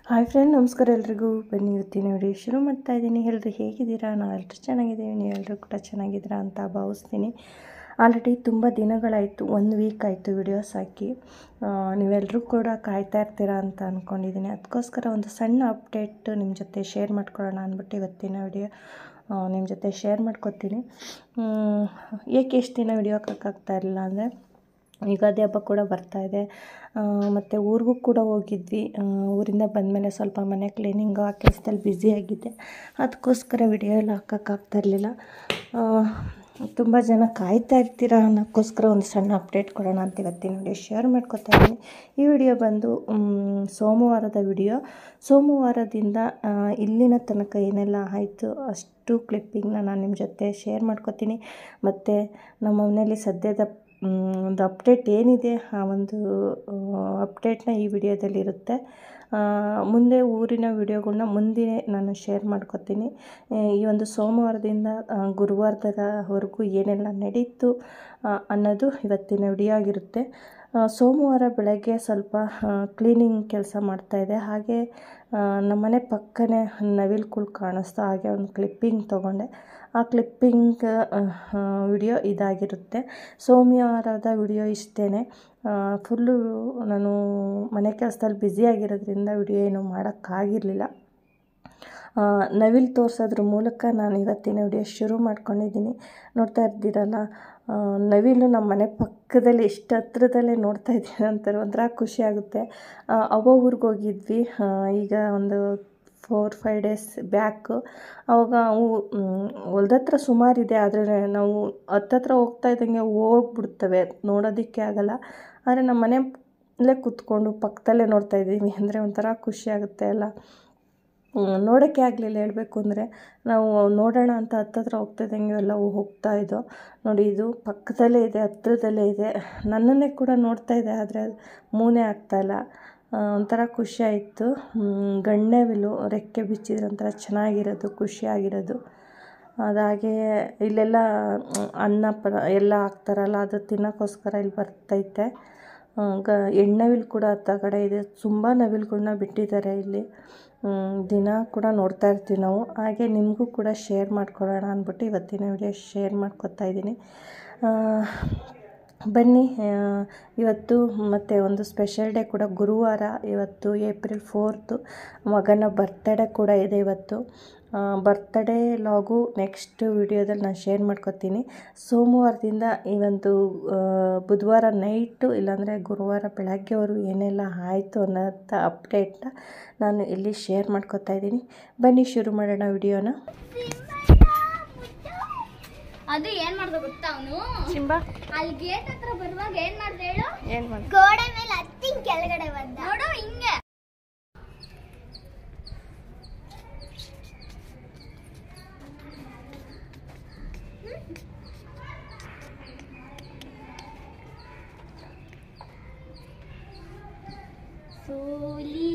Hi friend, ನಮಸ್ಕಾರ ಎಲ್ರಿಗೂ. ಬನ್ನಿ ಇವತ್ತಿನ ವಿಡಿಯೋ ಶುರು ಮಾಡ್ತಾ ಇದ್ದೀನಿ. ಎಲ್ಲರೂ ಹೇಗಿದ್ದೀರಾ? ನಾವೆಲ್ಲರೂ ಚೆನ್ನಾಗಿದ್ದೀವಿ, ನೀವೆಲ್ಲರೂ ಕೂಡ ಚೆನ್ನಾಗಿದ್ದೀರಾ ಅಂತ ಭಾವಿಸ್ತೀನಿ. ಆಲ್ರೆಡಿ ತುಂಬ ದಿನಗಳಾಯಿತು, 1 ವೀಕ್ ಆಯಿತು ವಿಡಿಯೋಸ್ ಹಾಕಿ. ನೀವೆಲ್ಲರೂ ಕೂಡ ಕಾಯ್ತಾ ಇರ್ತೀರಾ ಅಂತ ಅಂದ್ಕೊಂಡಿದ್ದೀನಿ. ಅದಕ್ಕೋಸ್ಕರ ಒಂದು ಸಣ್ಣ ಅಪ್ಡೇಟ್ ನಿಮ್ಮ ಜೊತೆ ಶೇರ್ ಮಾಡ್ಕೊಳ್ಳೋಣ ಅಂದ್ಬಿಟ್ಟು ಇವತ್ತಿನ ವಿಡಿಯೋ ನಿಮ್ಮ ಜೊತೆ ಶೇರ್ ಮಾಡ್ಕೊತೀನಿ. ಏಕೆ ಇಷ್ಟು ದಿನ ವಿಡಿಯೋ ಹಾಕೋಕ್ಕಾಗ್ತಾ ಇರಲಿಲ್ಲ ಅಂದರೆ, ಯುಗಾದಿ ಹಬ್ಬ ಕೂಡ ಬರ್ತಾಯಿದೆ, ಮತ್ತು ಊರಿಗೂ ಕೂಡ ಹೋಗಿದ್ವಿ. ಊರಿಂದ ಬಂದಮೇಲೆ ಸ್ವಲ್ಪ ಮನೆ ಕ್ಲೀನಿಂಗು ಆ ಕೆಲಸದಲ್ಲಿ ಬ್ಯುಸಿಯಾಗಿದ್ದೆ. ಅದಕ್ಕೋಸ್ಕರ ವಿಡಿಯೋ ಎಲ್ಲ ಹಾಕೋಕ್ಕಾಗ್ತಾ ಇರಲಿಲ್ಲ. ತುಂಬ ಜನ ಕಾಯ್ತಾ ಇರ್ತೀರಾ ಅನ್ನೋಕ್ಕೋಸ್ಕರ ಒಂದು ಸಣ್ಣ ಅಪ್ಡೇಟ್ ಕೊಡೋಣ ಅಂತ ಇವತ್ತಿನ ವಿಡಿಯೋ ಶೇರ್ ಮಾಡ್ಕೊತಾ ಇದ್ದೀನಿ. ಈ ವಿಡಿಯೋ ಬಂದು ಸೋಮವಾರದ ವಿಡಿಯೋ. ಸೋಮವಾರದಿಂದ ಇಲ್ಲಿನ ತನಕ ಏನೆಲ್ಲ ಆಯಿತು ಅಷ್ಟು ಕ್ಲಿಪ್ಪಿಂಗ್ನ ನಾನು ನಿಮ್ಮ ಜೊತೆ ಶೇರ್ ಮಾಡ್ಕೊತೀನಿ. ಮತ್ತು ನಮ್ಮ ಮನೆಯಲ್ಲಿ ಸದ್ಯದ ಒಂದು ಅಪ್ಡೇಟ್ ಏನಿದೆ ಆ ಒಂದು ಅಪ್ಡೇಟ್ನ ಈ ವಿಡಿಯೋದಲ್ಲಿರುತ್ತೆ. ಮುಂದೆ ಊರಿನ ವಿಡಿಯೋಗಳನ್ನ ಮುಂದೆ ನಾನು ಶೇರ್ ಮಾಡ್ಕೊತೀನಿ. ಈ ಒಂದು ಸೋಮವಾರದಿಂದ ಗುರುವಾರದವರೆಗೂ ಏನೆಲ್ಲ ನಡೀತು ಅನ್ನೋದು ಇವತ್ತಿನ ವಿಡಿಯೋ ಆಗಿರುತ್ತೆ. ಸೋಮವಾರ ಬೆಳಗ್ಗೆ ಸ್ವಲ್ಪ ಕ್ಲೀನಿಂಗ್ ಕೆಲಸ ಮಾಡ್ತಾಯಿದ್ದೆ. ಹಾಗೆ ನಮ್ಮನೆ ಪಕ್ಕನೇ ನವಿಲುಗಳು ಕಾಣಿಸ್ತು. ಹಾಗೆ ಒಂದು ಕ್ಲಿಪ್ಪಿಂಗ್ ತೊಗೊಂಡೆ. ಆ ಕ್ಲಿಪ್ಪಿಂಗ್ ವಿಡಿಯೋ ಇದಾಗಿರುತ್ತೆ. ಸೋಮವಾರದ ವಿಡಿಯೋ ಇಷ್ಟೇ. ಫುಲ್ಲು ನಾನು ಮನೆ ಕೆಲಸದಲ್ಲಿ ಬ್ಯುಸಿಯಾಗಿರೋದ್ರಿಂದ ವಿಡಿಯೋ ಏನೂ ಮಾಡೋಕ್ಕಾಗಿರಲಿಲ್ಲ. ನವಿಲು ತೋರಿಸೋದ್ರ ಮೂಲಕ ನಾನು ಇವತ್ತಿನ ವಿಡಿಯೋ ಶುರು ಮಾಡ್ಕೊಂಡಿದ್ದೀನಿ. ನೋಡ್ತಾ ಇದ್ದೀರಲ್ಲ, ನವಿಲು ನಮ್ಮ ಮನೆ ಪಕ್ಕದಲ್ಲಿ ಎಷ್ಟು ಹತ್ರದಲ್ಲೇ ನೋಡ್ತಾ ಇದ್ದೀನಿ ಅಂತಾರೆ. ಒಂಥರ ಖುಷಿ ಆಗುತ್ತೆ. ಅವ್ವ ಊರಿಗೆ ಹೋಗಿದ್ವಿ ಈಗ ಒಂದು 4-5 ಡೇಸ್ ಬ್ಯಾಕು. ಆವಾಗ ಅವು ಹೊಲ್ದತ್ರ ಸುಮಾರಿದೆ, ಆದರೆ ನಾವು ಹತ್ತತ್ರ ಹೋಗ್ತಾ ಇದ್ದಂಗೆ ಹೋಗ್ಬಿಡ್ತವೆ, ನೋಡೋದಕ್ಕೆ ಆಗಲ್ಲ. ಆದರೆ ನಮ್ಮ ಮನೆಯಲ್ಲೇ ಕೂತ್ಕೊಂಡು ಪಕ್ಕದಲ್ಲೇ ನೋಡ್ತಾ ಇದ್ದೀವಿ ಅಂದರೆ ಒಂಥರ ಖುಷಿ ಆಗುತ್ತೆ ಅಲ್ಲ. ನೋಡೋಕ್ಕೆ ಆಗಲಿಲ್ಲ ಹೇಳಬೇಕು ಅಂದರೆ. ನಾವು ನೋಡೋಣ ಅಂತ ಹತ್ತತ್ರ ಹೋಗ್ತಾ ಇದ್ದಂಗೆ ಎಲ್ಲವೂ ಹೋಗ್ತಾಯಿದ್ದೋ. ನೋಡಿ, ಇದು ಪಕ್ಕದಲ್ಲೇ ಇದೆ, ಹತ್ರದಲ್ಲೇ ಇದೆ. ನನ್ನನ್ನೇ ಕೂಡ ನೋಡ್ತಾ ಇದೆ, ಆದರೆ ಅದು ಮೂನೇ ಆಗ್ತಾಯಿಲ್ಲ. ಒಂಥರ ಖುಷಿ ಆಯಿತು. ಗಂಡ್ನವಿಲು ರೆಕ್ಕೆ ಬಿಚ್ಚಿದ್ರೆ ಒಂಥರ ಚೆನ್ನಾಗಿರೋದು, ಖುಷಿಯಾಗಿರೋದು. ಅದಾಗೆ ಇಲ್ಲೆಲ್ಲ ಅನ್ನ ಎಲ್ಲ ಹಾಕ್ತಾರಲ್ಲ, ಅದು ತಿನ್ನೋಕ್ಕೋಸ್ಕರ ಇಲ್ಲಿ ಬರ್ತೈತೆ. ಹೆಣ್ಣವಿಲು ಕೂಡ ಹತ್ತಗಡೆ ಇದೆ. ತುಂಬ ನವಿಲುಗಳನ್ನ ಬಿಟ್ಟಿದ್ದಾರೆ ಇಲ್ಲಿ. ದಿನ ಕೂಡ ನೋಡ್ತಾ ಇರ್ತೀವಿ ನಾವು. ಹಾಗೆ ನಿಮಗೂ ಕೂಡ ಶೇರ್ ಮಾಡ್ಕೊಳ್ಳೋಣ ಅಂದ್ಬಿಟ್ಟು ಇವತ್ತಿನ ವಿಡಿಯೋ ಶೇರ್ ಮಾಡ್ಕೊತಾ ಇದ್ದೀನಿ. ಬನ್ನಿ, ಇವತ್ತು ಮತ್ತು ಒಂದು ಸ್ಪೆಷಲ್ ಡೇ ಕೂಡ, ಗುರುವಾರ. ಇವತ್ತು April 4th, ಮಗನ ಬರ್ತ್ಡೇ ಕೂಡ ಇದೆ ಇವತ್ತು. ಬರ್ತ್ಡೇ ಲಾಗು ನೆಕ್ಸ್ಟ್ ವಿಡಿಯೋದಲ್ಲಿ ನಾನು ಶೇರ್ ಮಾಡ್ಕೊತೀನಿ. ಸೋಮವಾರದಿಂದ ಈ ಒಂದು ಬುಧವಾರ ನೈಟು ಇಲ್ಲಾಂದರೆ ಗುರುವಾರ ಬೆಳಗ್ಗೆವರೆಗೂ ಏನೆಲ್ಲ ಆಯಿತು ಅನ್ನೋಂಥ ಅಪ್ಡೇಟ್ನ ನಾನು ಇಲ್ಲಿ ಶೇರ್ ಮಾಡ್ಕೊತಾ ಇದ್ದೀನಿ. ಬನ್ನಿ ಶುರು ಮಾಡೋಣ ವಿಡಿಯೋನ. ಅದು ಏನ್ ಮಾಡ್ದ ಗೊತ್ತಾ, ಅವನು ಸಿಂಬಾ ಅಲ್ಲಿ ಗೇಟ್ ಹತ್ರ ಬರುವಾಗ ಏನ್ ಮಾಡ್ದ ಹೇಳು? ಏನು ಮಾಡಿ ಗೋಡೆ ಮೇಲೆ ಹತ್ತಿ ಕೆಳಗಡೆ ಬಂದ ನೋಡು, ಹಿಂಗೆ. ಸೋಲಿ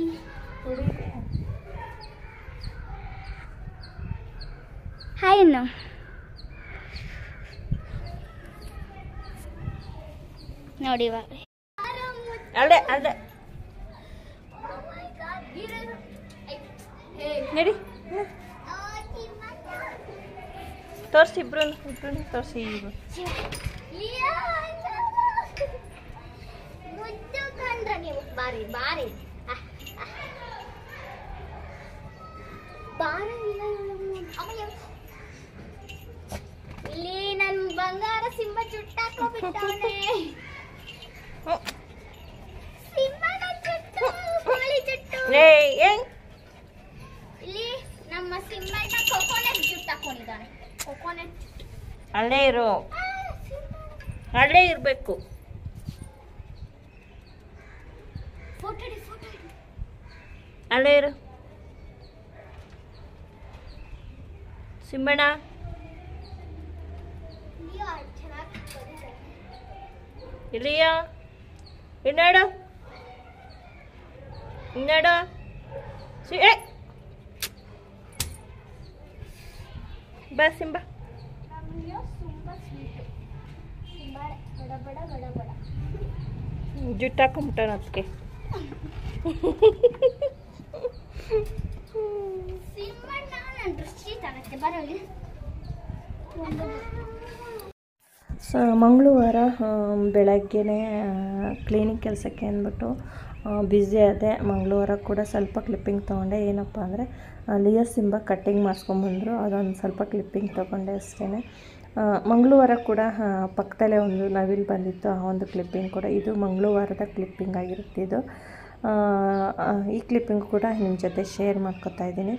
ಹಾಯ್ ಅನ್ನು ನೋಡಿ ಇವಾಗ ಅಲ್ಲೇ ನಡಿ ತೋರಿಸಿ, ಇಬ್ರು ತೋರಿಸಿ. ಮುದ್ದು ಕಂಡ್ರ ನೀವು, ಬಾರಿ ಬಾರಿ ಇಲ್ಲಿ ನನ್ ಬಂಗಾರ ಸಿಂಹ ಚುಟ್ಟಾಕೋಬಿಟ್ಟವನೆ. ಸಿಂಹನ ಚುಟ್ಟು, ಕೋಳಿ ಚುಟ್ಟು. ಇಲ್ಲಿ ನಮ್ಮ ಸಿಂಹನ ಕೊಕೊನೆಟ್ ಜುಟ್ಟಾಕೊಂಡಿದ್ದಾನೆ. ಕೊಕೊನೆಟ್ ಅಲ್ಲೇ ಇರು, ಅಲ್ಲೇ ಇರಬೇಕು. ಫೋಟೋ ಅಲ್ಲೇ ಇರು ಸಿಂಬಣ್ಣ. ಇಲ್ಲಿಯ ಇನ್ನಡು ಬಾ ಸಿಂಬಾ. ಜುಟ್ಟಾಕೊಂಬಿಟ್ಟಣ ಅದಕ್ಕೆ. ಮಂಗಳವಾರ ಬೆಳಗ್ಗೆನೇ ಕ್ಲೀನಿಂಗ್ ಕೆಲಸಕ್ಕೆ ಅಂದ್ಬಿಟ್ಟು ಬ್ಯುಸಿ ಆದೆ. ಮಂಗಳವಾರ ಕೂಡ ಸ್ವಲ್ಪ ಕ್ಲಿಪ್ಪಿಂಗ್ ತೊಗೊಂಡೆ. ಏನಪ್ಪ ಅಂದರೆ ಲಿಯೋ ಸಿಂಬಾ ಕಟ್ಟಿಂಗ್ ಮಾಡಿಸ್ಕೊಂಬಂದರು, ಅದೊಂದು ಸ್ವಲ್ಪ ಕ್ಲಿಪ್ಪಿಂಗ್ ತೊಗೊಂಡೆ ಅಷ್ಟೇ. ಮಂಗಳವಾರ ಕೂಡ ಪಕ್ಕದಲ್ಲೇ ಒಂದು ನವಿಲು ಬಂದಿತ್ತು, ಆ ಒಂದು ಕ್ಲಿಪ್ಪಿಂಗ್ ಕೂಡ, ಇದು ಮಂಗಳವಾರದ ಕ್ಲಿಪ್ಪಿಂಗ್ ಆಗಿರುತ್ತೆ ಇದು. ಈ ಕ್ಲಿಪ್ಪಿಂಗ್ ಕೂಡ ನಿಮ್ಮ ಜೊತೆ ಶೇರ್ ಮಾಡ್ಕೊತಾ ಇದ್ದೀನಿ.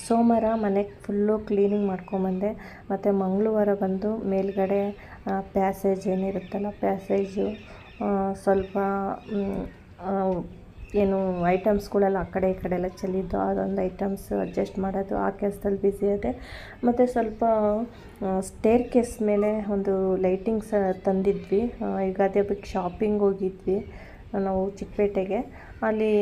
ಸೋಮವಾರ ಮನೆಗೆ ಫುಲ್ಲು ಕ್ಲೀನಿಂಗ್ ಮಾಡ್ಕೊಂಬಂದೆ. ಮತ್ತು ಮಂಗಳವಾರ ಬಂದು ಮೇಲ್ಗಡೆ ಪ್ಯಾಸೇಜ್ ಏನಿರುತ್ತಲ್ಲ, ಪ್ಯಾಸೇಜು ಸ್ವಲ್ಪ ಏನು ಐಟಮ್ಸ್ಗಳೆಲ್ಲ ಆ ಕಡೆ ಈ ಕಡೆ ಎಲ್ಲ ಚೆಲ್ಲಿದ್ದು, ಅದೊಂದು ಐಟಮ್ಸ್ ಅಡ್ಜಸ್ಟ್ ಮಾಡೋದು, ಆ ಕೆಲಸದಲ್ಲಿ ಬ್ಯುಸಿ ಇದೆ. ಮತ್ತು ಸ್ವಲ್ಪ ಸ್ಟೇರ್ ಕೇಸ್ ಮೇಲೆ ಒಂದು ಲೈಟಿಂಗ್ಸ್ ತಂದಿದ್ವಿ. ಯುಗಾದಿ ಹಬ್ಬಕ್ಕೆ ಶಾಪಿಂಗ್ ಹೋಗಿದ್ವಿ ನಾವು ಚಿಕ್ಕಪೇಟೆಗೆ. ಅಲ್ಲಿ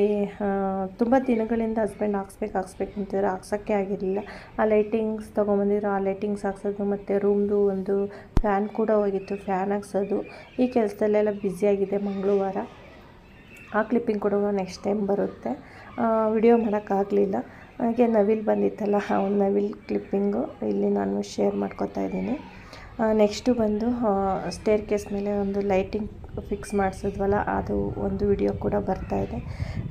ತುಂಬ ದಿನಗಳಿಂದ ಹಸ್ಬೆಂಡ್ ಹಾಕ್ಸ್ಬೇಕು ಅಂತಿದ್ರು, ಹಾಕ್ಸೋಕ್ಕೆ ಆಗಿರಲಿಲ್ಲ. ಆ ಲೈಟಿಂಗ್ಸ್ ತೊಗೊಂಬಂದಿದ್ರು, ಆ ಲೈಟಿಂಗ್ಸ್ ಹಾಕ್ಸೋದು, ಮತ್ತು ರೂಮ್ದು ಒಂದು ಫ್ಯಾನ್ ಕೂಡ ಹೋಗಿತ್ತು, ಫ್ಯಾನ್ ಹಾಕ್ಸೋದು, ಈ ಕೆಲಸದಲ್ಲೆಲ್ಲ ಬ್ಯುಸಿಯಾಗಿದೆ ಮಂಗಳವಾರ. ಆ ಕ್ಲಿಪ್ಪಿಂಗ್ ಕೂಡ ನೆಕ್ಸ್ಟ್ ಟೈಮ್ ಬರುತ್ತೆ. ವಿಡಿಯೋ ಮಾಡೋಕ್ಕಾಗಲಿಲ್ಲ. ಹಾಗೆ ನವಿಲು ಬಂದಿತ್ತಲ್ಲ, ಆ ಒಂದು ನವಿಲು ಕ್ಲಿಪ್ಪಿಂಗು ಇಲ್ಲಿ ನಾನು ಶೇರ್ ಮಾಡ್ಕೊತಾ ಇದ್ದೀನಿ. ನೆಕ್ಸ್ಟು ಬಂದು ಸ್ಟೇರ್ ಕೇಸ್ ಮೇಲೆ ಒಂದು ಲೈಟಿಂಗ್ ಫಿಕ್ಸ್ ಮಾಡಿಸಿದ್ವಲ್ಲ, ಅದು ಒಂದು ವಿಡಿಯೋ ಕೂಡ ಬರ್ತಾಯಿದೆ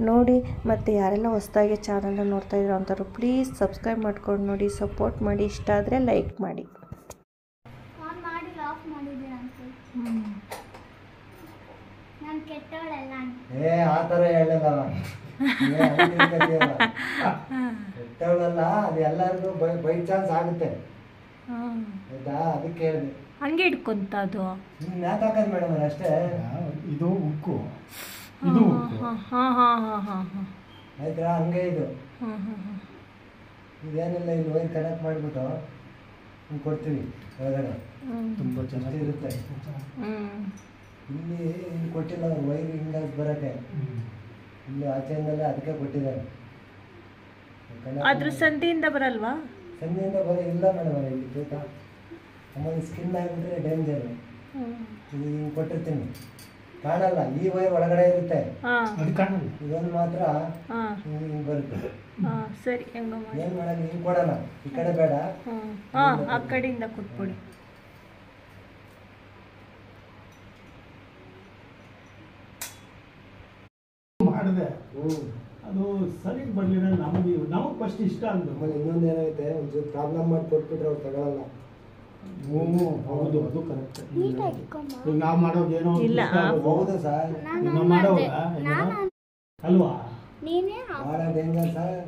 ನೋಡಿ. ಮತ್ತು ಯಾರೆಲ್ಲ ಹೊಸದಾಗಿ ಚಾನಲ್ನ ನೋಡ್ತಾಯಿದ್ರು ಅಂಥವ್ರು ಪ್ಲೀಸ್ ಸಬ್ಸ್ಕ್ರೈಬ್ ಮಾಡ್ಕೊಂಡು ನೋಡಿ, ಸಪೋರ್ಟ್ ಮಾಡಿ, ಇಷ್ಟ ಆದರೆ ಲೈಕ್ ಮಾಡಿ. ಆ ಥರ ಹೇಳಲ್ಲ, ಕೆಟ್ಟವಳಲ್ಲ, ಅದು ಎಲ್ಲರಿಗೂ ಬೈ ಚಾನ್ಸ್ ಆಗುತ್ತೆ ಆಯ್ತಾ, ಅದಕ್ಕೆ ಹೇಳಿದೆ. ಹಂಗೆ ಇಟ್ಕೊಂತ ಅದು ನೇತಾಕದ್ ಮೇಡಮ್ ಅಷ್ಟೇ. ಇದು ಉಕ್ಕು, ಇದು ಉಕ್ಕು ಆಯ್ತಾ, ಹಂಗೆ ಇದು ಇದೇನಿಲ್ಲ, ಇಲ್ಲಿ ವೈರ್ ಕನೆಕ್ಟ್ ಮಾಡಿಬಿಟ್ಟು ಹಿಂಗೆ ಕೊಡ್ತೀವಿ ಒಳಗಡೆ, ತುಂಬ ಚೆನ್ನಾಗಿರುತ್ತೆ. ಇಲ್ಲಿ ಕೊಟ್ಟಿಲ್ಲ ಅವ್ರು ವೈರ್ ಹಿಂಗೆ ಬರೋಕ್ಕೆ, ಇಲ್ಲಿ ಆಚೆಯಿಂದಲೇ ಅದಕ್ಕೆ ಕೊಟ್ಟಿದ್ದಾರೆ. ಅದ್ರ ಸಂಧಿಯಿಂದ ಬರಲ್ವಾ? ಸಂಧಿಯಿಂದ ಇಲ್ಲ ಮೇಡಮ್, ಇಲ್ಲಿ ಬೇಕಾ ಆಮೇಲೆ ಸ್ಕಿನ್ ಆಗಿಬಿಟ್ರೆ ಡೇಂಜರು. ಇದು ಹಿಂಗೆ ಕೊಟ್ಟಿರ್ತೀನಿ, ಕಾಣಲ್ಲ, ಈ ವೈರ್ ಒಳಗಡೆ ಇರುತ್ತೆ, ಅದು ಕಾಣಲ್ಲ, ಇದೊಂದು ಮಾತ್ರ ಹಿಂಗೆ ಬರುತ್ತೆ. ಸರಿ, ಏನು ಮಾಡೋದು, ಹಿಂಗೆ ಕೊಡೋಣ, ಈ ಕಡೆ ಬೇಡ, ಆ ಕಡೆಯಿಂದ ಕೊಟ್ಬಿಡಿ. ಮಾಡಿದೆ ಅದು ಸರಿ ಬರಲಿಲ್ಲ. ನಮಗೆ ಫಸ್ಟ್ ಇಷ್ಟ ಅಂತ. ಆಮೇಲೆ ಇನ್ನೊಂದು ಏನಾಗುತ್ತೆ, ಒಂಚೂರು ಪ್ರಾಬ್ಲಮ್ ಮಾಡಿ ಕೊಟ್ಬಿಟ್ರೆ ಅವ್ರು ತಗೊಳಲ್ಲ. ಹೌದು, ಅದು ಕರೆಕ್ಟ್. ಈಗ ನಾವು ಮಾಡೋದೇನೋ ಹೌದು ಸರ್, ನಾವು ಮಾಡೋದ ಅಲ್ವಾ, ಭಾಳ ಡೇಂಜರ್ ಸರ್.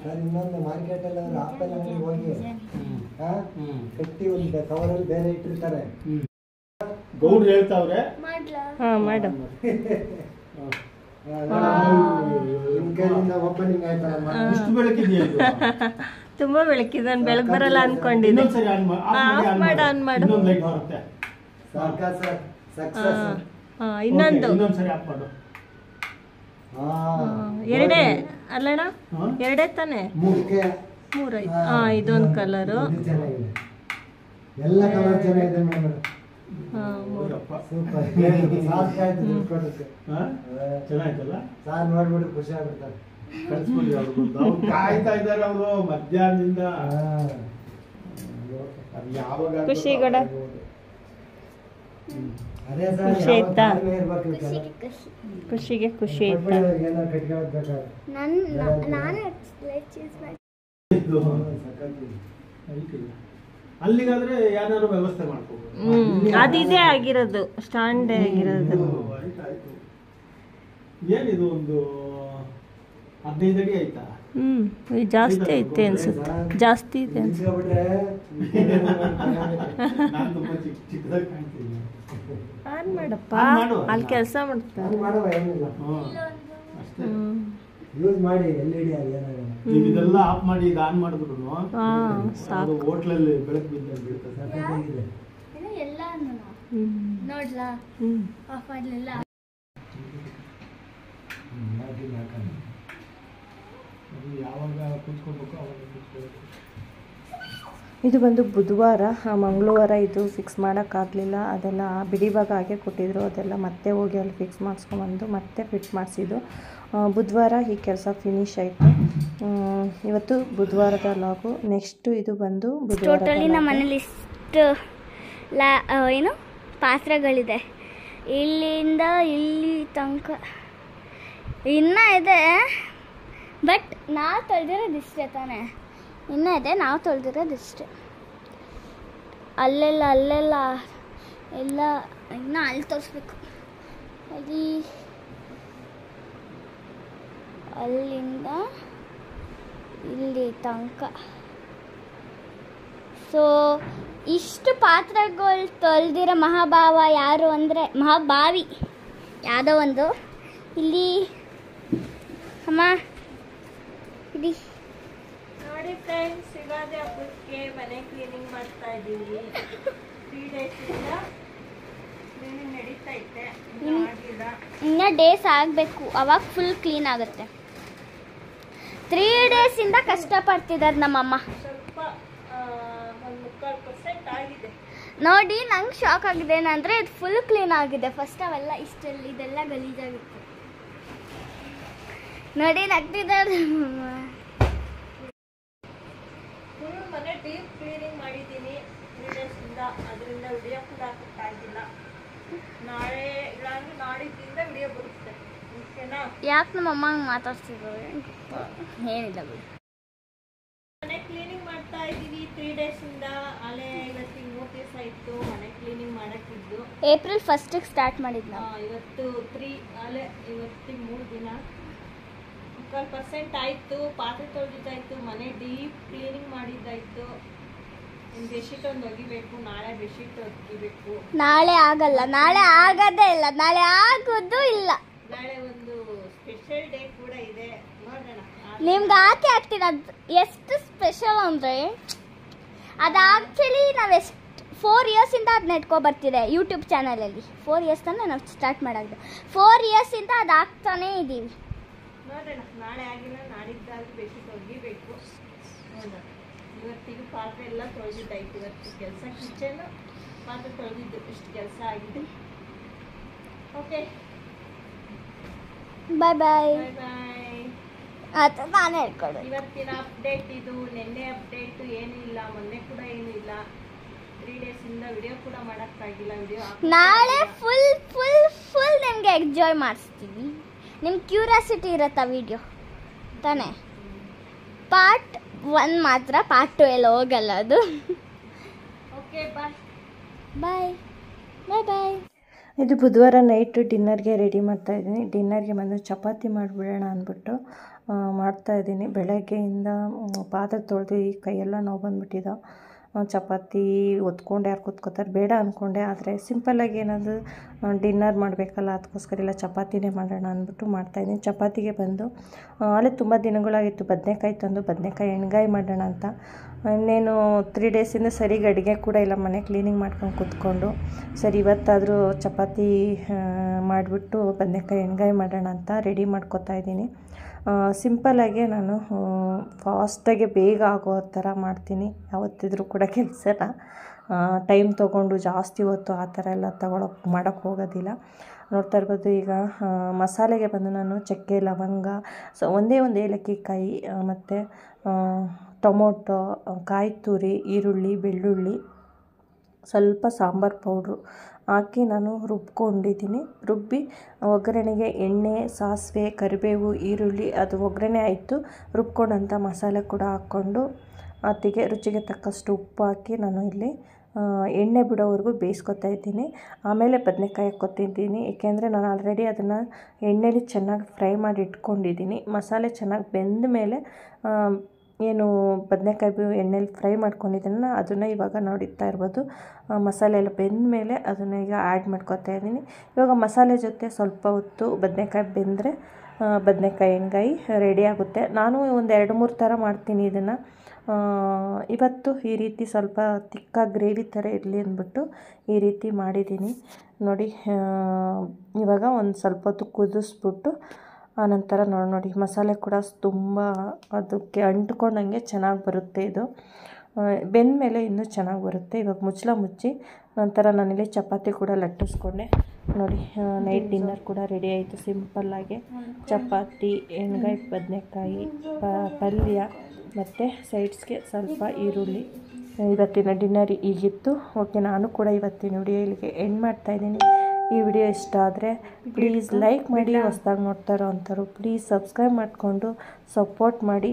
ಸರ್ ಇನ್ನೊಂದು ಮಾರ್ಕೆಟಲ್ಲಿ ಅವರು ಆಪಲ್ ಅಂಗಡಿಗೆ ಹೋಗಿ ಕಟ್ಟಿ ಒಂದು ಕವರಲ್ಲಿ ಬೇರೆ ಇಟ್ಟಿರ್ತಾರೆ. ಗೌಡ್ರು ಹೇಳ್ತಾವ್ರೆ ಮೇಡಮ್ ಓಪನಿಂಗ್ ಆಯ್ತಲ್ಲ, ಇಷ್ಟು ಬೆಳಕಿದೆಯಾ? ತುಂಬಾ ಬೆಳಕಿದೆ, ಬೆಳಕು ಬರಲ್ಲ ಅನ್ಕೊಂಡಿದ್ದೆ. ಇನ್ನೊಂದ್ಸರಿ ಆಫ್ ಮಾಡು. ಎರಡೇ ಅಲ್ಲಣ್ಣ, ಎರಡೇ ತಾನೆ? ಮೂರೈದು. ಇದೊಂದು ಕಲರು, ಎಲ್ಲ ಕಲರ್ ಚೆನ್ನಾಗಿದೆ ಮೇಡಮ್. ಚೆನ್ನಾಯ್ತಲ್ಲ, ಸಾರ್ ನೋಡ್ಬಿಟ್ಟು ಖುಷಿ ಆಗ್ಬಿಡ್ತಾರೆ. ಕಳ್ಸ್ಬಿಡಿ ಅವ್ರು, ಕಾಯ್ತಾ ಇದ್ದಾರೆ ಅವರು ಮಧ್ಯಾಹ್ನದಿಂದ. ಅದು ಯಾವಾಗ ಖುಷಿಗಡ ಅದೇ ಸರ್, ಖುಷಿ ಆಯ್ತಾ? ಖುಷಿಗೆ ಖುಷಿ ಆಯ್ತಾ? ಅಲ್ಲಿಗಾದ್ರೆ ಏನಾದ್ರು ವ್ಯವಸ್ಥೆ ಮಾಡ್ಕೋಬಹುದು. ಅದಿದೆ ಆಗಿರೋದು, ಸ್ಟ್ಯಾಂಡ್ ಆಗಿರೋದು. ಏನಿದು ಒಂದು 15 ಅಡಿ ಆಯ್ತಾ? ಜಾಸ್ತಿ ಐತೆ ಅನ್ಸುತ್ತೆ, ಜಾಸ್ತಿ ಇದೆ ಅನ್ಸುತ್ತೆ. ನಾನು ತುಂಬಾ ಚಿಕ್ಕದಾಗಿ ಕಾಣ್ತೀನಿ. ಆನ್ ಮಾಡಪ್ಪ, ಅಲ್ಲಿ ಕೆಲಸ ಮಾಡ್ತಾರೆ. ಅಷ್ಟೇ, ಯೂಸ್ ಮಾಡಿ LED ಆಗಿ ಏನಾಗಲ್ಲ. ನೀವು ಇದೆಲ್ಲ ಆಫ್ ಮಾಡಿ ಇದು ಆನ್ ಮಾಡಿದ್ರು ಹೋಟ್ಲಲ್ಲಿ ಬೆಳಕು ಬೀಳ್ತದೆ. ಎಲ್ಲ ನೋಡ್ಲಾ ಆಫ್ ಮಾಡ್ಲಿಲ್ಲ. ಅದು ಯಾವಾಗ ಕೂತ್ಕೋಬೇಕು ಅವಾಗ ಕೂತ್ಕೋಬೇಕು. ಇದು ಬಂದು ಬುಧವಾರ, ಮಂಗಳವಾರ ಇದು ಫಿಕ್ಸ್ ಮಾಡೋಕ್ಕಾಗಲಿಲ್ಲ. ಅದೆಲ್ಲ ಬಿಡಿಭಾಗ ಹಾಗೆ ಕೊಟ್ಟಿದ್ರು, ಅದೆಲ್ಲ ಮತ್ತೆ ಹೋಗಿ ಅಲ್ಲಿ ಫಿಕ್ಸ್ ಮಾಡಿಸ್ಕೊಂಬಂದು ಮತ್ತೆ ಫಿಟ್ ಮಾಡಿಸಿದ್ದು. ಬುಧವಾರ ಈ ಕೆಲಸ ಫಿನಿಶ್ ಆಯಿತು. ಇವತ್ತು ಬುಧವಾರದ ಲಾಗು. ನೆಕ್ಸ್ಟು ಇದು ಬಂದು ಟೋಟಲಿ ನಮ್ಮ ಮನೇಲಿ ಇಷ್ಟು ಏನು ಪಾತ್ರೆಗಳಿದೆ, ಇಲ್ಲಿಂದ ಇಲ್ಲಿ ತನಕ ಇನ್ನೂ ಇದೆ. ಬಟ್ ನಾವು ತೊಳೆದಿರೋದಿಷ್ಟೇ ತಾನೇ, ಇನ್ನೂ ಇದೆ, ನಾವು ತೊಳೆದಿರೋದಿಷ್ಟೇ. ಅಲ್ಲೆಲ್ಲ ಎಲ್ಲ ಇನ್ನೂ ಅಲ್ಲಿ ತೋರಿಸ್ಬೇಕು. ಅಲ್ಲಿಂದ ಇಲ್ಲಿ ತನಕ. ಸೊ ಇಷ್ಟು ಪಾತ್ರೆಗಳು ತೊಳೆದಿರೋ ಮಹಾಭಾವ ಯಾರು ಅಂದರೆ ಮಹಾಭಾವಿ ಯಾವುದೋ ಒಂದು. ಇಲ್ಲಿ ಅಮ್ಮ ಇಲ್ಲಿ ನೋಡಿ ಫ್ರೆಂಡ್ಸ್, ಯುಗಾದಿ ಹಬ್ಬಕ್ಕೆ ಮನೆ ಕ್ಲೀನಿಂಗ್ ಮಾಡ್ತಾ ಇದ್ದೀವಿ. 3 ಡೇಸಿಂದ ಕ್ಲೀನಿಂಗ್ ನಡೀತಾ ಇತ್ತೆ. ಇನ್ನೂ ಡೇಸ್ ಆಗಬೇಕು, ಅವಾಗ ಫುಲ್ ಕ್ಲೀನ್ ಆಗುತ್ತೆ. 3 ಡೇಸಿಂದ ಕಷ್ಟಪಡ್ತಿದ್ದಾರೆ ನಮ್ಮಮ್ಮ. ಸ್ವಲ್ಪ 1-3% ಆಗಿದೆ. ನೋಡಿ, ನಂಗೆ ಶಾಕ್ ಆಗಿದೆ ಏನಂದರೆ ಇದು ಫುಲ್ ಕ್ಲೀನ್ ಆಗಿದೆ. ಫಸ್ಟ್ ಅವೆಲ್ಲ ಇಷ್ಟಲ್ಲಿ ಇದೆಲ್ಲ ಗಲೀಜಾಗಿತ್ತು. ನೋಡಿ ನಗ್ತಿದ್ದಾರೆ. ಫುಲ್ ಮನೆ ಡೀಪ್ ಕ್ಲೀನಿಂಗ್ ಮಾಡಿದ್ದೀನಿ 3 ಡೇಸಿಂದ. ಅದರಿಂದ ವಿಡಿಯೋ ಕೂಡ ಹಾಕಕ್ಕಾಗಿಲ್ಲ. ನಾಳೆ ಇಲ್ಲಾಂದ್ರೆ ನಾಡಿದ್ದಿಂದ ವಿಡಿಯೋ ಬರುತ್ತೆ. ಓಕೆನಾ? ಯಾಕೆ ನಮ್ಮಮ್ಮ ಹಂಗೆ ಮಾತಾಡ್ತಿದ್ರು ಏನಿಲ್ಲ ಬಿಡಿ. ಮನೆ ಕ್ಲೀನಿಂಗ್ ಮಾಡ್ತಾ ಇದ್ದೀವಿ 3 ಡೇಸಿಂದ. ಅಲ್ಲೇ ಇವತ್ತಿಗೆ 3 ದಿವಸ ಆಯಿತು ಮನೆ ಕ್ಲೀನಿಂಗ್ ಮಾಡೋಕ್ಕಿದ್ದು. ಏಪ್ರಿಲ್ 1ಗೆ ಸ್ಟಾರ್ಟ್ ಮಾಡಿದ್ದು ನಾವು. ಇವತ್ತು 3 ಅಲ್ಲೇ ಇವತ್ತಿಗೆ 3 ದಿನ. 1% ಆಯಿತು. ಪಾತ್ರೆ ತೊಳೆದಿದ್ದಾಯಿತು, ಮನೆ ಡೀಪ್ ಕ್ಲೀನಿಂಗ್ ಮಾಡಿದ್ದಾಯಿತು. ಬೆಡ್ಶೀಟ್ ಒಂದು ಒಗಿಬೇಕು. ನಾಳೆ ಬೆಡ್ಶೀಟ್ ಒಗಿಬೇಕು. ನಾಳೆ ಆಗಲ್ಲ, ನಾಳೆ ಆಗೋದೇ ಇಲ್ಲ, ನಾಳೆ ಆಗೋದು ಇಲ್ಲ. ನಾಳೆ ಒಂದು ಸ್ಪೆಷಲ್ ಡೇ ಕೂಡ ಇದೆ, ನೋಡೋಣ. ನಿಮ್ಗೆ ಹಾಕ್ತೀನಿ. ಅದು ಎಷ್ಟು ಸ್ಪೆಷಲ್ ಅಂದರೆ, ಅದು ಆ್ಯಕ್ಚುಲಿ ನಾವು ಎಷ್ಟು 4 ಇಯರ್ಸಿಂದ ಅದು ನೆಟ್ಕೊ ಬರ್ತಿದೆ ಯೂಟ್ಯೂಬ್ ಚಾನಲಲ್ಲಿ. 4 ಇಯರ್ಸ್ ತಾನೇ ನಾವು ಸ್ಟಾರ್ಟ್ ಮಾಡೋದು. 4 ಇಯರ್ಸಿಂದ ಅದು ಆಗ್ತಾನೇ ಇದ್ದೀವಿ. ನೋಡೋಣ, ನಾಳೆ ಆಗಿಲ್ಲ ನಾಡಿದ್ದಾದ್ರೂ ಬೆಡ್ಶೀಟ್ ಒಗಿಬೇಕು. ನೋಡೋಣ. ಇವತ್ತಿಗೆ ಪಾತ್ರೆ ಎಲ್ಲ ತೊಳೆದಿದ್ದಾಯ್ತು. ಇವತ್ತು ಕೆಲಸ ಕಿಚನ್ ಪಾತ್ರೆ ತೊಳೆದಿದ್ದು ಇಷ್ಟು ಕೆಲಸ ಆಗಿದೆ. ಓಕೆ, ಬಾಯ್ ಬಾಯ್ ಬಾಯ್ ಬಾಯ್. ಅದು ನಾನು ಹೇಳ್ಕೊಡು. ಇವತ್ತಿನ ಅಪ್ಡೇಟ್ ಇದು. ನಿನ್ನೆ ಅಪ್ಡೇಟ್ ಏನೂ ಇಲ್ಲ, ಮೊನ್ನೆ ಕೂಡ ಏನೂ ಇಲ್ಲ. 3 ಡೇಸಿಂದ ವಿಡಿಯೋ ಕೂಡ ಮಾಡೋಕ್ಕಾಗಿಲ್ಲ. ವಿಡಿಯೋ ನಾಳೆ ಫುಲ್ ನಿಮಗೆ ಎಂಜಾಯ್ ಮಾಡಿಸ್ತೀವಿ. ನಿಮ್ಗೆ ಕ್ಯೂರಿಯಾಸಿಟಿ ಇರುತ್ತಾ ವಿಡಿಯೋ ತಾನೇ? ಪಾರ್ಟ್ 1 ಮಾತ್ರ, ಪಾರ್ಟ್ 2 ಎಲ್ಲ ಹೋಗಲ್ಲ ಅದು. ಓಕೆ, ಬಾಯ್ ಬಾಯ್ ಬಾಯ್ ಬಾಯ್. ಇದು ಬುಧವಾರ ನೈಟ್ ಡಿನ್ನರ್ಗೆ ರೆಡಿ ಮಾಡ್ತಾಯಿದ್ದೀನಿ. ಡಿನ್ನರ್ಗೆ ಬಂದು ಚಪಾತಿ ಮಾಡಿಬಿಡೋಣ ಅಂದ್ಬಿಟ್ಟು ಮಾಡ್ತಾಯಿದ್ದೀನಿ. ಬೆಳಗ್ಗೆಯಿಂದ ಪಾತ್ರೆ ತೊಳೆದು ಈ ಕೈಯೆಲ್ಲ ನೋವು ಬಂದುಬಿಟ್ಟಿದ್ದು. ಚಪಾತಿ ಒತ್ಕೊಂಡು ಯಾರು ಕೂತ್ಕೋತಾರೆ ಬೇಡ ಅಂದ್ಕೊಂಡೆ. ಆದರೆ ಸಿಂಪಲ್ಲಾಗಿ ಏನಾದರೂ ಡಿನ್ನರ್ ಮಾಡಬೇಕಲ್ಲ, ಅದಕ್ಕೋಸ್ಕರ ಎಲ್ಲ ಚಪಾತಿನೇ ಮಾಡೋಣ ಅಂದ್ಬಿಟ್ಟು ಮಾಡ್ತಾಯಿದ್ದೀನಿ. ಚಪಾತಿಗೆ ಬಂದು ಅಲ್ಲೇ ತುಂಬ ದಿನಗಳಾಗಿತ್ತು ಬದನೆಕಾಯಿ ತಂದು ಬದನೆಕಾಯಿ ಎಣ್ಗಾಯಿ ಮಾಡೋಣ ಅಂತ. ಇನ್ನೇನು 3 ಡೇಸಿಂದ ಸರಿಗೆ ಅಡುಗೆ ಕೂಡ ಇಲ್ಲ, ಮನೆ ಕ್ಲೀನಿಂಗ್ ಮಾಡ್ಕೊಂಡು ಕೂತ್ಕೊಂಡು. ಸರಿ ಇವತ್ತಾದರೂ ಚಪಾತಿ ಮಾಡಿಬಿಟ್ಟು ಬದನೆಕಾಯಿ ಎಣ್ಗಾಯಿ ಮಾಡೋಣ ಅಂತ ರೆಡಿ ಮಾಡ್ಕೊತಾ ಇದ್ದೀನಿ. ಸಿಂಪಲ್ಲಾಗೆ ನಾನು ಫಾಸ್ಟಾಗೆ ಬೇಗ ಆಗೋ ಥರ ಮಾಡ್ತೀನಿ ಯಾವತ್ತಿದ್ರೂ ಕೂಡ ಕೆಲಸನ. ಟೈಮ್ ತೊಗೊಂಡು ಜಾಸ್ತಿ ಹೊತ್ತು ಆ ಥರ ಎಲ್ಲ ಮಾಡೋಕ್ಕೆ ಹೋಗೋದಿಲ್ಲ. ನೋಡ್ತಾ ಇರ್ಬೋದು. ಈಗ ಮಸಾಲೆಗೆ ಬಂದು ನಾನು ಚಕ್ಕೆ, ಲವಂಗ, ಒಂದೇ ಒಂದು ಏಲಕ್ಕಿ ಕಾಯಿ, ಮತ್ತು ಟೊಮೊಟೊ, ಕಾಯಿ ತುರಿ, ಈರುಳ್ಳಿ, ಬೆಳ್ಳುಳ್ಳಿ, ಸ್ವಲ್ಪ ಸಾಂಬಾರು ಪೌಡ್ರು ಹಾಕಿ ನಾನು ರುಬ್ಕೊಂಡಿದ್ದೀನಿ. ರುಬ್ಬಿ ಒಗ್ಗರಣೆಗೆ ಎಣ್ಣೆ, ಸಾಸಿವೆ, ಕರಿಬೇವು, ಈರುಳ್ಳಿ ಅದು ಒಗ್ಗರಣೆ ಆಯಿತು. ರುಬ್ಕೊಂಡಂಥ ಮಸಾಲೆ ಕೂಡ ಹಾಕ್ಕೊಂಡು ಅದಕ್ಕೆ ರುಚಿಗೆ ತಕ್ಕಷ್ಟು ಉಪ್ಪು ಹಾಕಿ ನಾನು ಇಲ್ಲಿ ಎಣ್ಣೆ ಬಿಡೋವರೆಗೂ ಬೇಯಿಸ್ಕೊತಾ ಇದ್ದೀನಿ. ಆಮೇಲೆ ಬದನೆಕಾಯಿ ಹಾಕ್ಕೊತಿದ್ದೀನಿ. ಏಕೆಂದರೆ ನಾನು ಆಲ್ರೆಡಿ ಅದನ್ನು ಎಣ್ಣೆಲಿ ಚೆನ್ನಾಗಿ ಫ್ರೈ ಮಾಡಿ ಇಟ್ಕೊಂಡಿದ್ದೀನಿ. ಮಸಾಲೆ ಚೆನ್ನಾಗಿ ಬೆಂದ ಮೇಲೆ ಏನು ಬದನೆಕಾಯಿ ಎಣ್ಣೆಲಿ ಫ್ರೈ ಮಾಡ್ಕೊಂಡಿದ್ದೀನಲ್ಲ ಅದನ್ನು ಇವಾಗ ನೋಡ್ತಾ ಇರ್ಬೋದು. ಮಸಾಲೆ ಎಲ್ಲ ಬೆಂದ ಮೇಲೆ ಅದನ್ನು ಈಗ ಆ್ಯಡ್ ಮಾಡ್ಕೊತಾ ಇದ್ದೀನಿ. ಇವಾಗ ಮಸಾಲೆ ಜೊತೆ ಸ್ವಲ್ಪ ಹೊತ್ತು ಬದನೆಕಾಯಿ ಬೆಂದರೆ ಬದನೆಕಾಯಿ ಎಣ್ಗಾಯಿ ರೆಡಿ ಆಗುತ್ತೆ. ನಾನು ಒಂದು 2-3 ಥರ ಮಾಡ್ತೀನಿ ಇದನ್ನು. ಇವತ್ತು ಈ ರೀತಿ ಸ್ವಲ್ಪ ತಿಕ್ಕಾಗಿ ಗ್ರೇವಿ ಥರ ಇರಲಿ ಅಂದ್ಬಿಟ್ಟು ಈ ರೀತಿ ಮಾಡಿದ್ದೀನಿ ನೋಡಿ. ಇವಾಗ ಒಂದು ಸ್ವಲ್ಪ ಹೊತ್ತು ಕುದಿಸ್ಬಿಟ್ಟು ಆನಂತರ ನೋಡಿ ಮಸಾಲೆ ಕೂಡ ತುಂಬ ಅದಕ್ಕೆ ಅಂಟ್ಕೊಂಡಂಗೆ ಚೆನ್ನಾಗಿ ಬರುತ್ತೆ ಇದು. ಬೆಂದ ಮೇಲೆ ಇನ್ನೂ ಚೆನ್ನಾಗಿ ಬರುತ್ತೆ. ಇವಾಗ ಮುಚ್ಚಳ ಮುಚ್ಚಿ ನಂತರ ನಾನಿಲ್ಲಿ ಚಪಾತಿ ಕೂಡ ಲಟ್ಟಿಸ್ಕೊಂಡೆ. ನೋಡಿ ನೈಟ್ ಡಿನ್ನರ್ ಕೂಡ ರೆಡಿ ಆಯಿತು. ಸಿಂಪಲ್ಲಾಗಿ ಚಪಾತಿ, ಎಣ್ಗಾಯಿ ಬದನೆಕಾಯಿ, ಪಲ್ಯ ಮತ್ತು ಸೈಡ್ಸ್ಗೆ ಸ್ವಲ್ಪ ಈರುಳ್ಳಿ. ಇವತ್ತಿನ ಡಿನ್ನರ್ ಹೀಗಿತ್ತು. ಓಕೆ, ನಾನು ಕೂಡ ಇವತ್ತಿನ ವಿಡಿಯೋ ಇಲ್ಲಿಗೆ ಎಂಡ್ ಮಾಡ್ತಾಯಿದ್ದೀನಿ. ಈ ವಿಡಿಯೋ ಇಷ್ಟ ಆದರೆ ಪ್ಲೀಸ್ ಲೈಕ್ ಮಾಡಿ, ಹೊಸ್ದಾಗಿ ನೋಡ್ತಾ ಇರೋ ಅಂಥವ್ರು ಪ್ಲೀಸ್ ಸಬ್ಸ್ಕ್ರೈಬ್ ಮಾಡಿಕೊಂಡು ಸಪೋರ್ಟ್ ಮಾಡಿ.